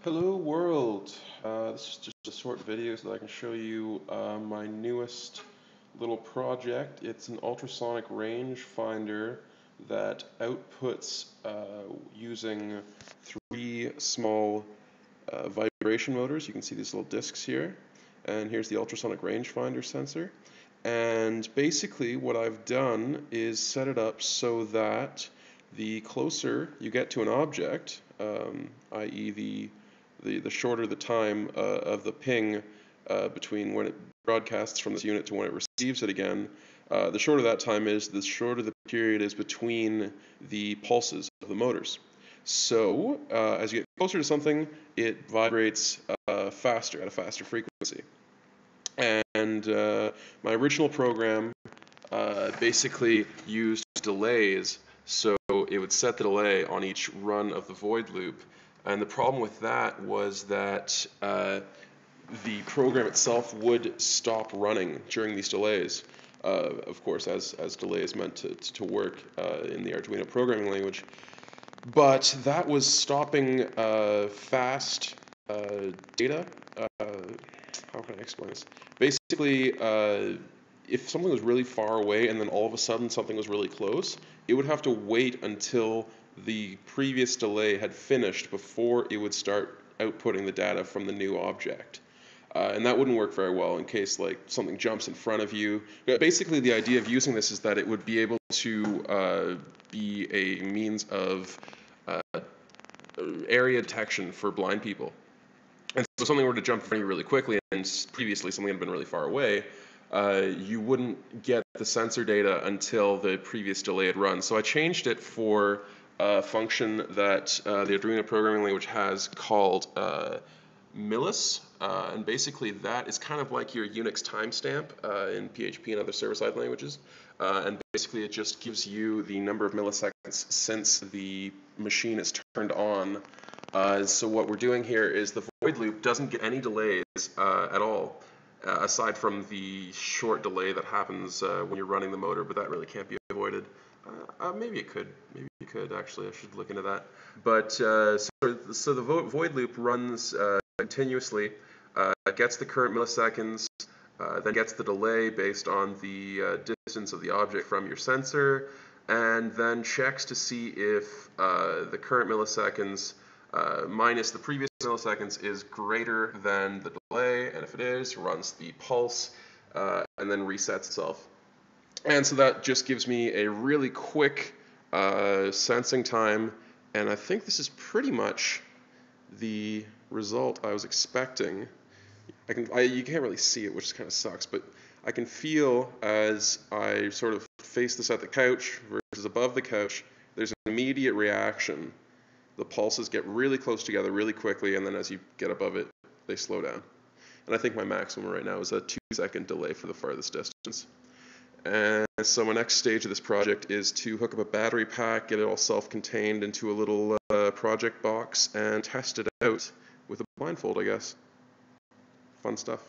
Hello world! This is just a short video so that I can show you my newest little project. It's an ultrasonic rangefinder that outputs using three small vibration motors. You can see these little discs here. And here's the ultrasonic rangefinder sensor. And basically what I've done is set it up so that the closer you get to an object, i.e. the shorter the time of the ping between when it broadcasts from this unit to when it receives it again, the shorter that time is, the shorter the period is between the pulses of the motors. So as you get closer to something, it vibrates faster, at a faster frequency. And my original program basically used delays, so it would set the delay on each run of the void loop. And the problem with that was that the program itself would stop running during these delays. Of course, as delay is meant to work in the Arduino programming language. But that was stopping fast data. How can I explain this? Basically, if something was really far away and then all of a sudden something was really close, it would have to wait until the previous delay had finished before it would start outputting the data from the new object. And that wouldn't work very well in case like something jumps in front of you. Basically, the idea of using this is that it would be able to be a means of area detection for blind people. And so if something were to jump in front of you really quickly and previously something had been really far away, you wouldn't get the sensor data until the previous delay had run. So I changed it for a function that the Arduino programming language has called millis, and basically that is kind of like your Unix timestamp in PHP and other server-side languages. And basically it just gives you the number of milliseconds since the machine is turned on. So what we're doing here is the void loop doesn't get any delays at all, aside from the short delay that happens when you're running the motor, but that really can't be avoided. Maybe it could. Maybe it could, actually. I should look into that. But so the void loop runs continuously, gets the current milliseconds, then gets the delay based on the distance of the object from your sensor, and then checks to see if the current milliseconds minus the previous milliseconds is greater than the delay, and if it is, runs the pulse and then resets itself. And so that just gives me a really quick sensing time, and I think this is pretty much the result I was expecting. You can't really see it, which kind of sucks, but I can feel as I sort of face this at the couch versus above the couch, there's an immediate reaction. The pulses get really close together really quickly, and then as you get above it, they slow down. And I think my maximum right now is a 2-second delay for the farthest distance. And so my next stage of this project is to hook up a battery pack, get it all self-contained into a little project box, and test it out with a blindfold, I guess. Fun stuff.